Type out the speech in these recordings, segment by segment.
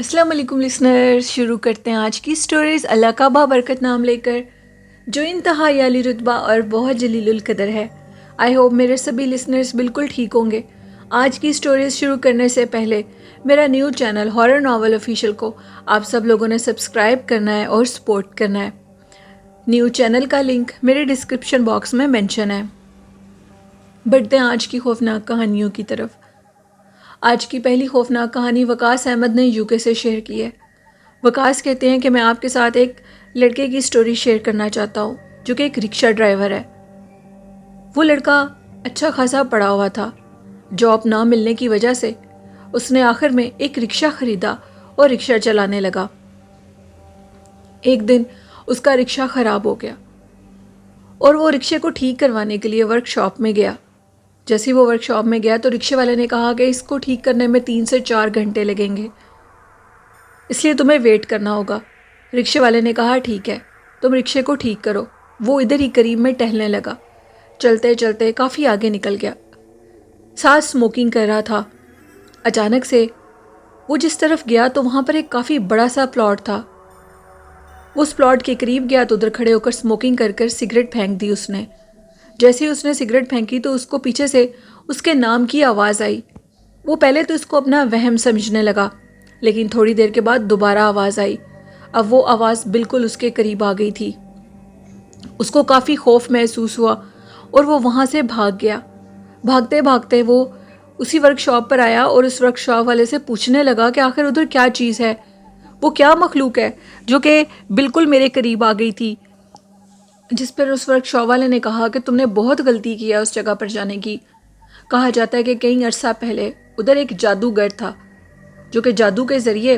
السلام علیکم لسنرز، شروع کرتے ہیں آج کی سٹوریز اللہ کا بابرکت نام لے کر، جو انتہائی عالی رتبہ اور بہت جلیل القدر ہے۔ آئی ہوپ میرے سبھی لسنرز بالکل ٹھیک ہوں گے۔ آج کی سٹوریز شروع کرنے سے پہلے میرا new channel horror novel official کو آپ سب لوگوں نے سبسکرائب کرنا ہے اور سپورٹ کرنا ہے۔ نیو چینل کا لنک میرے ڈسکرپشن باکس میں مینشن ہے۔ بڑھتے ہیں آج کی خوفناک کہانیوں کی طرف۔ آج کی پہلی خوفناک کہانی وقاص احمد نے یو کے سے شیئر کی ہے۔ وقاص کہتے ہیں کہ میں آپ کے ساتھ ایک لڑکے کی سٹوری شیئر کرنا چاہتا ہوں جو کہ ایک رکشہ ڈرائیور ہے۔ وہ لڑکا اچھا خاصا پڑھا ہوا تھا۔ جاب نہ ملنے کی وجہ سے اس نے آخر میں ایک رکشہ خریدا اور رکشہ چلانے لگا۔ ایک دن اس کا رکشہ خراب ہو گیا اور وہ رکشے کو ٹھیک کروانے کے لیے ورک شاپ میں گیا۔ جیسے وہ ورک شاپ میں گیا تو رکشے والے نے کہا کہ اس کو ٹھیک کرنے میں 3 سے 4 گھنٹے لگیں گے، اس لیے تمہیں ویٹ کرنا ہوگا۔ رکشے والے نے کہا ٹھیک ہے، تم رکشے کو ٹھیک کرو۔ وہ ادھر ہی قریب میں ٹہلنے لگا۔ چلتے چلتے کافی آگے نکل گیا، ساتھ اسموکنگ کر رہا تھا۔ اچانک سے وہ جس طرف گیا تو وہاں پر ایک کافی بڑا سا پلاٹ تھا۔ وہ اس پلاٹ کے قریب گیا تو ادھر کھڑے ہو کر اسموکنگ کر کر سگریٹ پھینک دی اس نے۔ جیسے ہی اس نے سگریٹ پھینکی تو اس کو پیچھے سے اس کے نام کی آواز آئی۔ وہ پہلے تو اس کو اپنا وہم سمجھنے لگا، لیکن تھوڑی دیر کے بعد دوبارہ آواز آئی۔ اب وہ آواز بالکل اس کے قریب آ گئی تھی۔ اس کو کافی خوف محسوس ہوا اور وہ وہاں سے بھاگ گیا۔ بھاگتے بھاگتے وہ اسی ورک شاپ پر آیا اور اس ورک شاپ والے سے پوچھنے لگا کہ آخر ادھر کیا چیز ہے، وہ کیا مخلوق ہے جو کہ بالکل میرے قریب آ گئی تھی۔ جس پر اس ورک شاپ والے نے کہا کہ تم نے بہت غلطی کیا اس جگہ پر جانے کی۔ کہا جاتا ہے کہ کئی عرصہ پہلے ادھر ایک جادوگر تھا جو کہ جادو کے ذریعے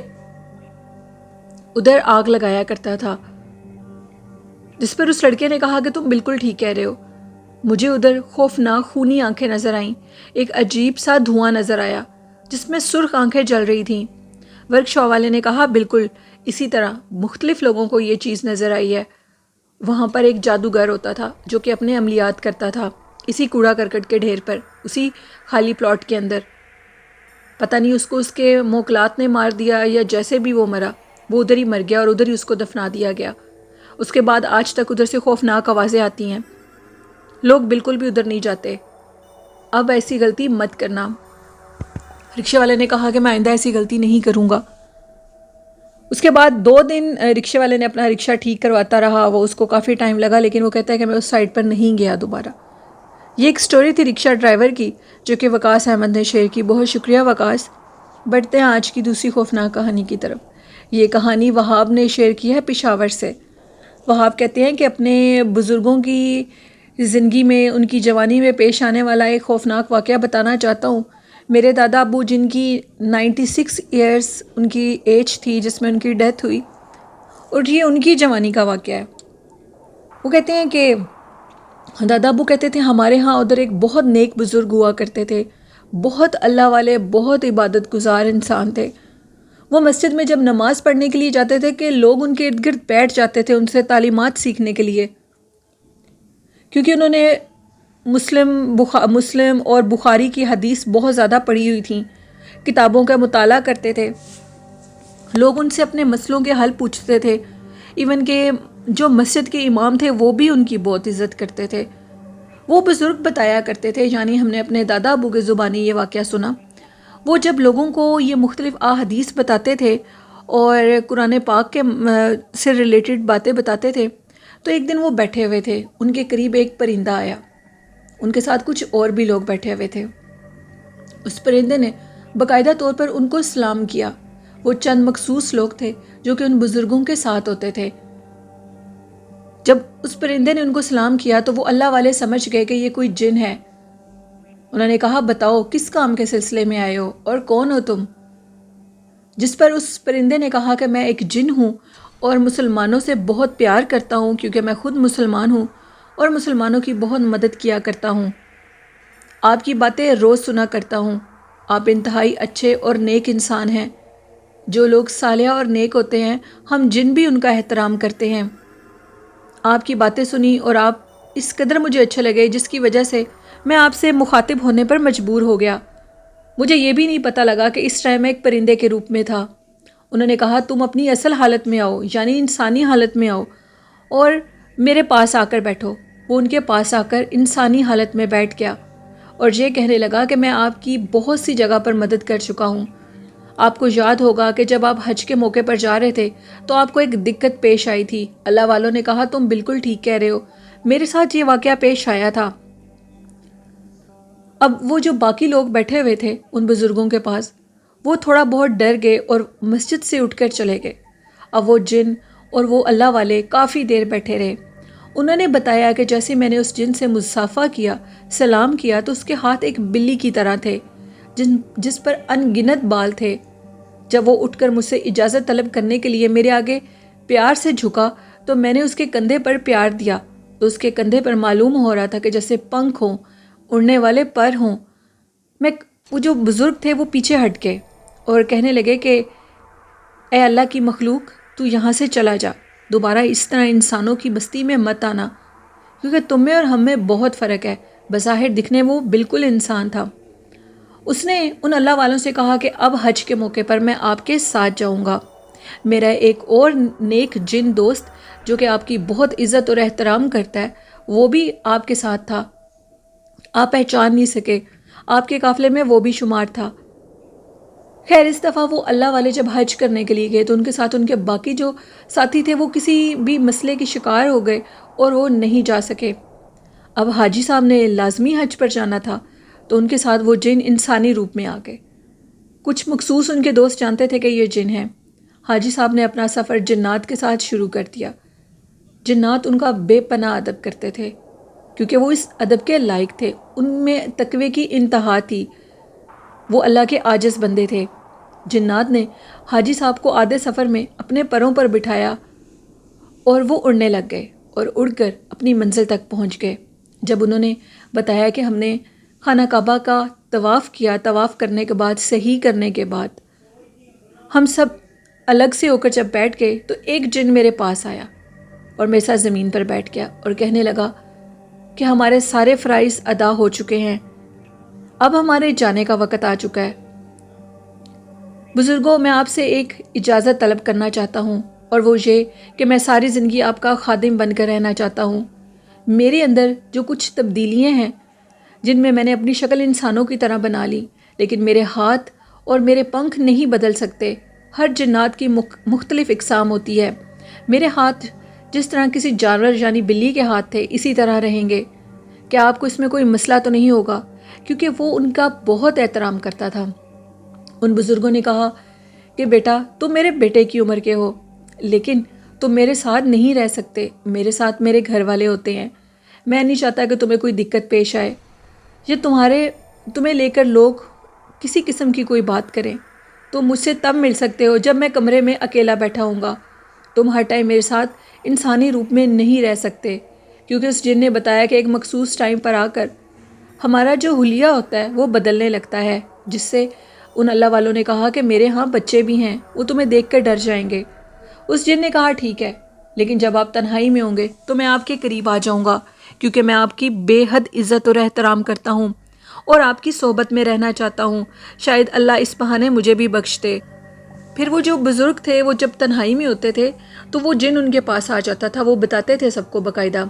ادھر آگ لگایا کرتا تھا۔ جس پر اس لڑکے نے کہا کہ تم بالکل ٹھیک کہہ رہے ہو، مجھے ادھر خوفناک خونی آنکھیں نظر آئیں، ایک عجیب سا دھواں نظر آیا جس میں سرخ آنکھیں جل رہی تھیں۔ ورک شاپ والے نے کہا بالکل اسی طرح مختلف لوگوں کو یہ چیز نظر آئی ہے۔ وہاں پر ایک جادوگر ہوتا تھا جو کہ اپنے عملیات کرتا تھا اسی کوڑا کرکٹ کے ڈھیر پر، اسی خالی پلاٹ کے اندر۔ پتہ نہیں اس کو اس کے موکلات نے مار دیا یا جیسے بھی وہ مرا، وہ ادھر ہی مر گیا اور ادھر ہی اس کو دفنا دیا گیا۔ اس کے بعد آج تک ادھر سے خوفناک آوازیں آتی ہیں، لوگ بالکل بھی ادھر نہیں جاتے۔ اب ایسی غلطی مت کرنا۔ رکشے والے نے کہا کہ میں آئندہ ایسی غلطی نہیں کروں گا۔ اس کے بعد 2 دن رکشے والے نے اپنا رکشہ ٹھیک کرواتا رہا۔ وہ اس کو کافی ٹائم لگا، لیکن وہ کہتا ہے کہ میں اس سائٹ پر نہیں گیا دوبارہ۔ یہ ایک سٹوری تھی رکشہ ڈرائیور کی جو کہ وقاص احمد نے شیئر کی۔ بہت شکریہ وقاص۔ بڑھتے ہیں آج کی دوسری خوفناک کہانی کی طرف۔ یہ کہانی وہاب نے شیئر کی ہے پشاور سے۔ وہاب کہتے ہیں کہ اپنے بزرگوں کی زندگی میں، ان کی جوانی میں پیش آنے والا ایک خوفناک واقعہ بتانا چاہتا ہوں۔ میرے دادا ابو جن کی 96 ایئرس ان کی ایج تھی جس میں ان کی ڈیتھ ہوئی، اور یہ ان کی جوانی کا واقعہ ہے۔ وہ کہتے ہیں کہ دادا ابو کہتے تھے ہمارے ہاں ادھر ایک بہت نیک بزرگ ہوا کرتے تھے، بہت اللہ والے، بہت عبادت گزار انسان تھے۔ وہ مسجد میں جب نماز پڑھنے کے لیے جاتے تھے کہ لوگ ان کے ارد گرد بیٹھ جاتے تھے ان سے تعلیمات سیکھنے کے لیے، کیونکہ انہوں نے مسلم اور بخاری کی حدیث بہت زیادہ پڑھی ہوئی تھیں، کتابوں کا مطالعہ کرتے تھے۔ لوگ ان سے اپنے مسئلوں کے حل پوچھتے تھے، ایون کہ جو مسجد کے امام تھے وہ بھی ان کی بہت عزت کرتے تھے۔ وہ بزرگ بتایا کرتے تھے، یعنی ہم نے اپنے دادا ابو کے زبانی یہ واقعہ سنا۔ وہ جب لوگوں کو یہ مختلف احادیث بتاتے تھے اور قرآن پاک کے سے ریلیٹڈ باتیں بتاتے تھے، تو ایک دن وہ بیٹھے ہوئے تھے، ان کے قریب ایک پرندہ آیا، ان کے ساتھ کچھ اور بھی لوگ بیٹھے ہوئے تھے۔ اس پرندے نے باقاعدہ طور پر ان کو سلام کیا۔ وہ چند مخصوص لوگ تھے جو کہ ان بزرگوں کے ساتھ ہوتے تھے۔ جب اس پرندے نے ان کو سلام کیا تو وہ اللہ والے سمجھ گئے کہ یہ کوئی جن ہے۔ انہوں نے کہا بتاؤ کس کام کے سلسلے میں آئے ہو اور کون ہو تم؟ جس پر اس پرندے نے کہا کہ میں ایک جن ہوں اور مسلمانوں سے بہت پیار کرتا ہوں کیونکہ میں خود مسلمان ہوں اور مسلمانوں کی بہت مدد کیا کرتا ہوں۔ آپ کی باتیں روز سنا کرتا ہوں۔ آپ انتہائی اچھے اور نیک انسان ہیں۔ جو لوگ صالح اور نیک ہوتے ہیں ہم جن بھی ان کا احترام کرتے ہیں۔ آپ کی باتیں سنی اور آپ اس قدر مجھے اچھے لگے جس کی وجہ سے میں آپ سے مخاطب ہونے پر مجبور ہو گیا۔ مجھے یہ بھی نہیں پتہ لگا کہ اس ٹائم میں ایک پرندے کے روپ میں تھا انہوں نے کہا تم اپنی اصل حالت میں آؤ، یعنی انسانی حالت میں آؤ اور میرے پاس آ کر بیٹھو۔ وہ ان کے پاس آ کر انسانی حالت میں بیٹھ گیا اور یہ کہنے لگا کہ میں آپ کی بہت سی جگہ پر مدد کر چکا ہوں۔ آپ کو یاد ہوگا کہ جب آپ حج کے موقع پر جا رہے تھے تو آپ کو ایک دقت پیش آئی تھی۔ اللہ والوں نے کہا تم بالکل ٹھیک کہہ رہے ہو، میرے ساتھ یہ واقعہ پیش آیا تھا۔ اب وہ جو باقی لوگ بیٹھے ہوئے تھے ان بزرگوں کے پاس، وہ تھوڑا بہت ڈر گئے اور مسجد سے اٹھ کر چلے گئے۔ اب وہ جن اور وہ اللہ والے کافی دیر بیٹھے رہے۔ انہوں نے بتایا کہ جیسے میں نے اس جن سے مصافحہ کیا، سلام کیا، تو اس کے ہاتھ ایک بلی کی طرح تھے جس پر ان گنت بال تھے۔ جب وہ اٹھ کر مجھ سے اجازت طلب کرنے کے لیے میرے آگے پیار سے جھکا تو میں نے اس کے کندھے پر پیار دیا تو اس کے کندھے پر معلوم ہو رہا تھا کہ جیسے پنکھ ہوں، اڑنے والے پر ہوں۔ وہ جو بزرگ تھے وہ پیچھے ہٹ گئے اور کہنے لگے کہ اے اللہ کی مخلوق، تو یہاں سے چلا جا، دوبارہ اس طرح انسانوں کی بستی میں مت آنا، کیونکہ تم میں اور ہم میں بہت فرق ہے۔ بظاہر دکھنے وہ بالکل انسان تھا۔ اس نے ان اللہ والوں سے کہا کہ اب حج کے موقع پر میں آپ کے ساتھ جاؤں گا۔ میرا ایک اور نیک جن دوست جو کہ آپ کی بہت عزت اور احترام کرتا ہے، وہ بھی آپ کے ساتھ تھا۔ آپ پہچان نہیں سکے، آپ کے قافلے میں وہ بھی شمار تھا۔ خیر، اس دفعہ وہ اللہ والے جب حج کرنے کے لیے گئے تو ان کے ساتھ ان کے باقی جو ساتھی تھے وہ کسی بھی مسئلے کی شکار ہو گئے اور وہ نہیں جا سکے۔ اب حاجی صاحب نے لازمی حج پر جانا تھا تو ان کے ساتھ وہ جن انسانی روپ میں آ گئے۔ کچھ مخصوص ان کے دوست جانتے تھے کہ یہ جن ہیں۔ حاجی صاحب نے اپنا سفر جنات کے ساتھ شروع کر دیا۔ جنات ان کا بے پناہ ادب کرتے تھے کیونکہ وہ اس ادب کے لائق تھے۔ ان میں تقوی کی انتہا تھی، وہ اللہ کے عاجز بندے تھے۔ جنات نے حاجی صاحب کو آدھے سفر میں اپنے پروں پر بٹھایا اور وہ اڑنے لگ گئے اور اڑ کر اپنی منزل تک پہنچ گئے۔ جب انہوں نے بتایا کہ ہم نے خانہ کعبہ کا طواف کیا، طواف کرنے کے بعد صحیح کرنے کے بعد ہم سب الگ سے ہو کر جب بیٹھ گئے تو ایک جن میرے پاس آیا اور میرے ساتھ زمین پر بیٹھ گیا اور کہنے لگا کہ ہمارے سارے فرائض ادا ہو چکے ہیں، اب ہمارے جانے کا وقت آ چکا ہے۔ بزرگوں، میں آپ سے ایک اجازت طلب کرنا چاہتا ہوں، اور وہ یہ کہ میں ساری زندگی آپ کا خادم بن کر رہنا چاہتا ہوں۔ میرے اندر جو کچھ تبدیلیاں ہیں جن میں نے اپنی شکل انسانوں کی طرح بنا لی، لیکن میرے ہاتھ اور میرے پنکھ نہیں بدل سکتے۔ ہر جنات کی مختلف اقسام ہوتی ہے۔ میرے ہاتھ جس طرح کسی جانور یعنی بلی کے ہاتھ تھے اسی طرح رہیں گے۔ کیا آپ کو اس میں کوئی مسئلہ تو نہیں ہوگا؟ کیونکہ وہ ان کا بہت احترام کرتا تھا۔ ان بزرگوں نے کہا کہ بیٹا، تم میرے بیٹے کی عمر کے ہو، لیکن تم میرے ساتھ نہیں رہ سکتے، میرے ساتھ میرے گھر والے ہوتے ہیں۔ میں نہیں چاہتا کہ تمہیں کوئی دقت پیش آئے، یہ تمہیں لے کر لوگ کسی قسم کی کوئی بات کریں۔ تم مجھ سے تب مل سکتے ہو جب میں کمرے میں اکیلا بیٹھا ہوں گا۔ تم ہر ٹائم میرے ساتھ انسانی روپ میں نہیں رہ سکتے، کیونکہ اس جن نے بتایا کہ ایک مخصوص ٹائم پر آ کر ہمارا جو حلیہ ہوتا ہے وہ بدلنے لگتا ہے، جس سے ان اللہ والوں نے کہا کہ میرے ہاں بچے بھی ہیں، وہ تمہیں دیکھ کر ڈر جائیں گے۔ اس جن نے کہا ٹھیک ہے، لیکن جب آپ تنہائی میں ہوں گے تو میں آپ کے قریب آ جاؤں گا، کیونکہ میں آپ کی بے حد عزت اور احترام کرتا ہوں اور آپ کی صحبت میں رہنا چاہتا ہوں۔ شاید اللہ اس بہانے مجھے بھی بخش دے۔ پھر وہ جو بزرگ تھے وہ جب تنہائی میں ہوتے تھے تو وہ جن ان کے پاس آ جاتا تھا، وہ بتاتے تھے سب کو باقاعدہ۔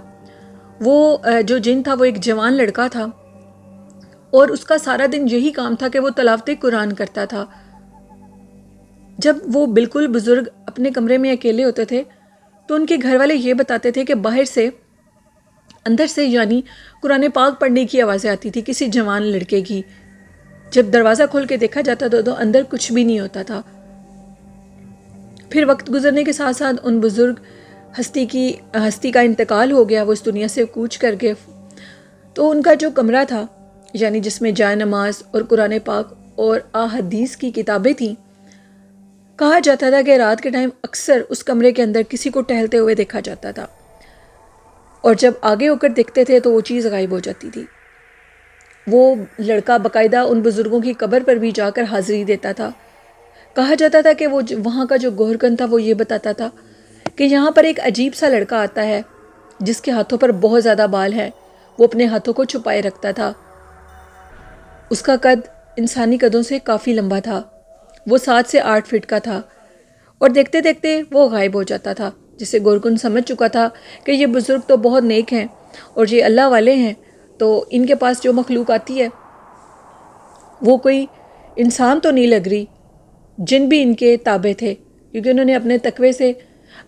وہ جو جن تھا وہ ایک جوان لڑکا تھا اور اس کا سارا دن یہی کام تھا کہ وہ تلاوت قرآن کرتا تھا۔ جب وہ بالکل بزرگ اپنے کمرے میں اکیلے ہوتے تھے تو ان کے گھر والے یہ بتاتے تھے کہ باہر سے اندر سے یعنی قرآن پاک پڑھنے کی آوازیں آتی تھی کسی جوان لڑکے کی۔ جب دروازہ کھول کے دیکھا جاتا تھا تو اندر کچھ بھی نہیں ہوتا تھا۔ پھر وقت گزرنے کے ساتھ ساتھ ان بزرگ ہستی کا انتقال ہو گیا، وہ اس دنیا سے کوچ کر گئے۔ تو ان کا جو کمرہ تھا یعنی جس میں جائے نماز اور قرآن پاک اور احادیث کی کتابیں تھیں، کہا جاتا تھا کہ رات کے ٹائم اکثر اس کمرے کے اندر کسی کو ٹہلتے ہوئے دیکھا جاتا تھا، اور جب آگے ہو کر دیکھتے تھے تو وہ چیز غائب ہو جاتی تھی۔ وہ لڑکا باقاعدہ ان بزرگوں کی قبر پر بھی جا کر حاضری دیتا تھا۔ کہا جاتا تھا کہ وہ وہاں کا جو گورکن تھا وہ یہ بتاتا تھا کہ یہاں پر ایک عجیب سا لڑکا آتا ہے جس کے ہاتھوں پر بہت زیادہ بال ہے، وہ اپنے ہاتھوں کو چھپائے رکھتا تھا۔ اس کا قد انسانی قدوں سے کافی لمبا تھا، وہ 7 سے 8 فٹ کا تھا، اور دیکھتے دیکھتے وہ غائب ہو جاتا تھا، جس سے گورکن سمجھ چکا تھا کہ یہ بزرگ تو بہت نیک ہیں اور یہ اللہ والے ہیں، تو ان کے پاس جو مخلوق آتی ہے وہ کوئی انسان تو نہیں لگ رہی، جن بھی ان کے تابع تھے، کیونکہ انہوں نے اپنے تقوی سے،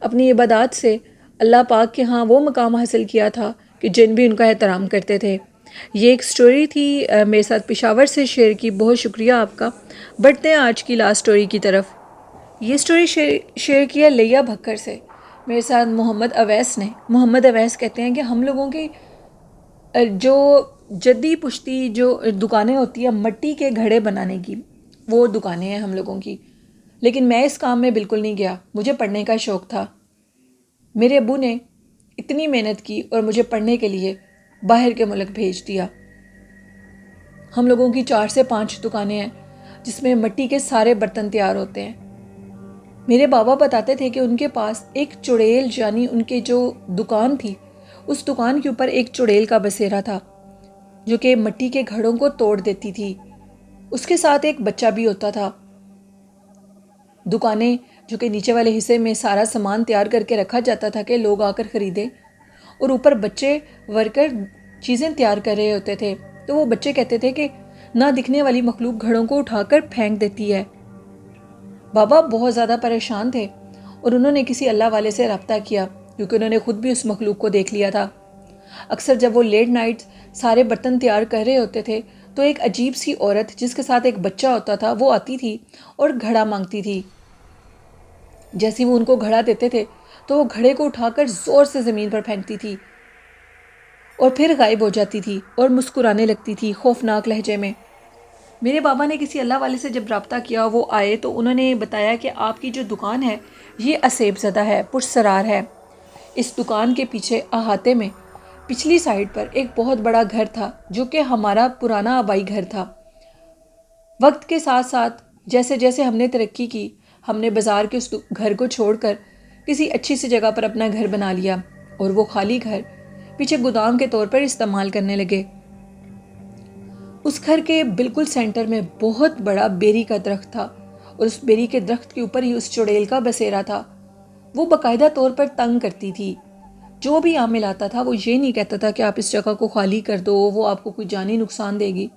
اپنی عبادات سے اللہ پاک کے ہاں وہ مقام حاصل کیا تھا کہ جن بھی ان کا احترام کرتے تھے۔ یہ ایک سٹوری تھی میرے ساتھ پشاور سے شیئر کی، بہت شکریہ آپ کا۔ بڑھتے ہیں آج کی لاسٹ سٹوری کی طرف۔ یہ سٹوری شیئر کیا لیا بھکر سے میرے ساتھ محمد اویس نے۔ محمد اویس کہتے ہیں کہ ہم لوگوں کی جو جدی پشتی جو دکانیں ہوتی ہیں مٹی کے گھڑے بنانے کی، وہ دکانیں ہیں ہم لوگوں کی، لیکن میں اس کام میں بالکل نہیں گیا، مجھے پڑھنے کا شوق تھا۔ میرے ابو نے اتنی محنت کی اور مجھے پڑھنے کے لیے باہر کے ملک بھیج دیا۔ ہم لوگوں کی 4 سے 5 دکانیں ہیں جس میں مٹی کے سارے برتن تیار ہوتے ہیں۔ میرے بابا بتاتے تھے کہ ان کے پاس ایک چڑیل، یعنی ان کے جو دکان تھی اس دکان کے اوپر ایک چڑیل کا بسیرا تھا جو کہ مٹی کے گھڑوں کو توڑ دیتی تھی، اس کے ساتھ ایک بچہ بھی ہوتا تھا۔ دکانیں جو کہ نیچے والے حصے میں سارا سامان تیار کر کے رکھا جاتا تھا کہ لوگ آ کر خریدیں، اور اوپر بچے ورکر چیزیں تیار کر رہے ہوتے تھے، تو وہ بچے کہتے تھے کہ نہ دکھنے والی مخلوق گھڑوں کو اٹھا کر پھینک دیتی ہے۔ بابا بہت زیادہ پریشان تھے اور انہوں نے کسی اللہ والے سے رابطہ کیا، کیونکہ انہوں نے خود بھی اس مخلوق کو دیکھ لیا تھا۔ اکثر جب وہ لیٹ نائٹ سارے برتن تیار کر رہے ہوتے تھے تو ایک عجیب سی عورت جس کے ساتھ ایک بچہ ہوتا تھا وہ آتی تھی اور گھڑا مانگتی تھی۔ جیسے وہ ان کو گھڑا دیتے تھے تو وہ گھڑے کو اٹھا کر زور سے زمین پر پھینکتی تھی اور پھر غائب ہو جاتی تھی اور مسکرانے لگتی تھی خوفناک لہجے میں۔ میرے بابا نے کسی اللہ والے سے جب رابطہ کیا، وہ آئے تو انہوں نے بتایا کہ آپ کی جو دکان ہے یہ اسیب زدہ ہے، پرسرار ہے۔ اس دکان کے پیچھے احاطے میں پچھلی سائڈ پر ایک بہت بڑا گھر تھا جو کہ ہمارا پرانا آبائی گھر تھا۔ وقت کے ساتھ ساتھ جیسے جیسے ہم نے ترقی کی، ہم نے بازار کے اس گھر کو چھوڑ کر کسی اچھی سی جگہ پر اپنا گھر بنا لیا اور وہ خالی گھر پیچھے گودام کے طور پر استعمال کرنے لگے۔ اس گھر کے بالکل سینٹر میں بہت بڑا بیری کا درخت تھا اور اس بیری کے درخت کے اوپر ہی اس چڑیل کا بسیرا تھا۔ وہ باقاعدہ طور پر تنگ کرتی تھی، جو بھی عامل آتا تھا وہ یہ نہیں کہتا تھا کہ آپ اس جگہ کو خالی کر دو، وہ آپ کو کوئی جانی نقصان دے گی،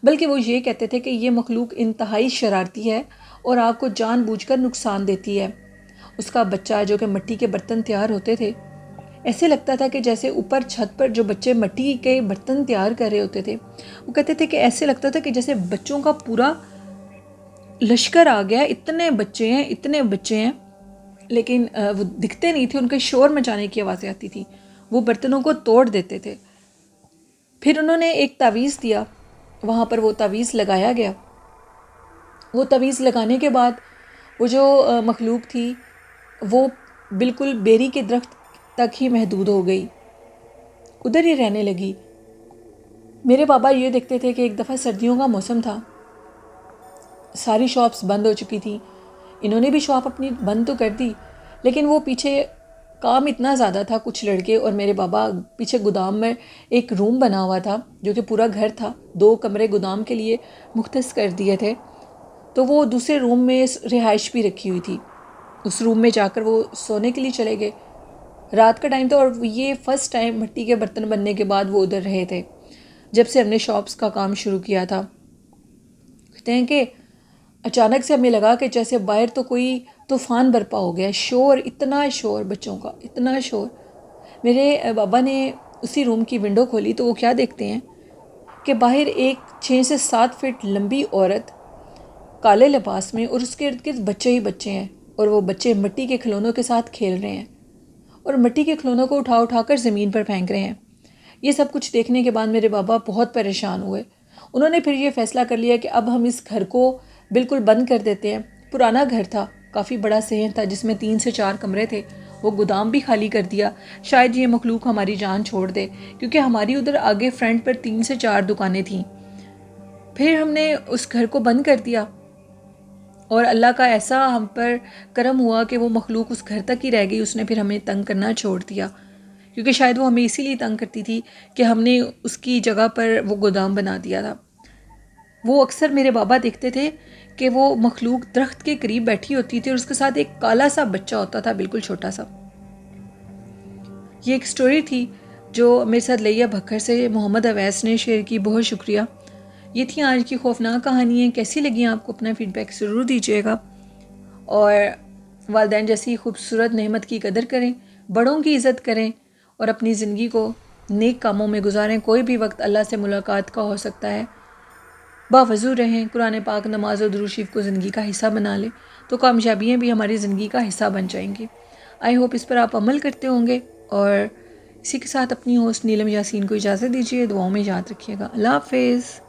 بلکہ وہ یہ کہتے تھے کہ یہ مخلوق انتہائی شرارتی ہے اور آپ کو جان بوجھ کر نقصان دیتی ہے۔ اس کا بچہ جو کہ مٹی کے برتن تیار ہوتے تھے، ایسے لگتا تھا کہ جیسے اوپر چھت پر جو بچے مٹی کے برتن تیار کر رہے ہوتے تھے، وہ کہتے تھے کہ ایسے لگتا تھا کہ جیسے بچوں کا پورا لشکر آ گیا، اتنے بچے ہیں، لیکن وہ دکھتے نہیں تھے، ان کے شور مچانے کی آوازیں آتی تھی، وہ برتنوں کو توڑ دیتے تھے۔ پھر انہوں نے ایک تعویذ دیا، وہاں پر وہ تعویذ لگایا گیا۔ وہ تعویذ لگانے کے بعد وہ جو مخلوق تھی وہ بالکل بیری کے درخت تک ہی محدود ہو گئی، ادھر ہی رہنے لگی۔ میرے بابا یہ دیکھتے تھے کہ ایک دفعہ سردیوں کا موسم تھا، ساری شاپس بند ہو چکی تھیں، انہوں نے بھی شاپ اپنی بند تو کر دی، لیکن وہ پیچھے کام اتنا زیادہ تھا، کچھ لڑکے اور میرے بابا پیچھے گودام میں ایک روم بنا ہوا تھا جو کہ پورا گھر تھا، 2 کمرے گودام کے لیے مختص کر دیے تھے، تو وہ دوسرے روم میں رہائش بھی رکھی ہوئی تھی، اس روم میں جا کر وہ سونے کے لیے چلے گئے۔ رات کا ٹائم تھا اور یہ فرسٹ ٹائم مٹی کے برتن بننے کے بعد وہ ادھر رہے تھے جب سے ہم نے شاپس کا کام شروع کیا تھا۔ کہتے ہیں کہ اچانک سے ہمیں لگا کہ جیسے باہر تو کوئی طوفان برپا ہو گیا، شور، اتنا شور، بچوں کا اتنا شور۔ میرے بابا نے اسی روم کی ونڈو کھولی تو وہ کیا دیکھتے ہیں کہ باہر ایک 6 سے 7 فٹ لمبی عورت کالے لباس میں، اور اس کے ارد گرد بچے ہی بچے ہیں، اور وہ بچے مٹی کے کھلونوں کے ساتھ کھیل رہے ہیں اور مٹی کے کھلونوں کو اٹھا اٹھا کر زمین پر پھینک رہے ہیں۔ یہ سب کچھ دیکھنے کے بعد میرے بابا بہت پریشان ہوئے۔ انہوں نے پھر یہ فیصلہ کر لیا کہ اب ہم اس گھر کو بالکل بند کر دیتے ہیں۔ پرانا گھر تھا، کافی بڑا صحن تھا جس میں 3 سے 4 کمرے تھے، وہ گودام بھی خالی کر دیا، شاید یہ مخلوق ہماری جان چھوڑ دے، کیونکہ ہماری ادھر آگے فرنٹ پر 3 سے 4 دکانیں تھیں۔ پھر ہم نے اس گھر کو بند کر دیا اور اللہ کا ایسا ہم پر کرم ہوا کہ وہ مخلوق اس گھر تک ہی رہ گئی، اس نے پھر ہمیں تنگ کرنا چھوڑ دیا، کیونکہ شاید وہ ہمیں اسی لیے تنگ کرتی تھی کہ ہم نے اس کی جگہ پر وہ گودام بنا دیا تھا۔ وہ اکثر میرے بابا دیکھتے تھے کہ وہ مخلوق درخت کے قریب بیٹھی ہوتی تھی اور اس کے ساتھ ایک کالا سا بچہ ہوتا تھا، بالکل چھوٹا سا. یہ ایک سٹوری تھی جو میرے ساتھ لیا بھکر سے محمد اویس نے شیئر کی. بہت شکریہ. یہ تھی آج کی خوفناک کہانیاں. کیسی لگیں آپ کو؟ اپنا فیڈ بیک ضرور دیجیے گا. اور والدین جیسی خوبصورت نعمت کی قدر کریں، بڑوں کی عزت کریں اور اپنی زندگی کو نیک کاموں میں گزاریں. کوئی بھی وقت اللہ سے ملاقات کا ہو سکتا ہے. باوضو رہیں، قرآن پاک، نماز و درود شریف کو زندگی کا حصہ بنا لیں تو کامیابیاں بھی ہماری زندگی کا حصہ بن جائیں گی. آئی ہوپ اس پر آپ عمل کرتے ہوں گے. اور اسی کے ساتھ اپنی ہوسٹ نیلم یاسین کو اجازت دیجیے. دعاؤں میں یاد رکھیے گا. اللہ حافظ.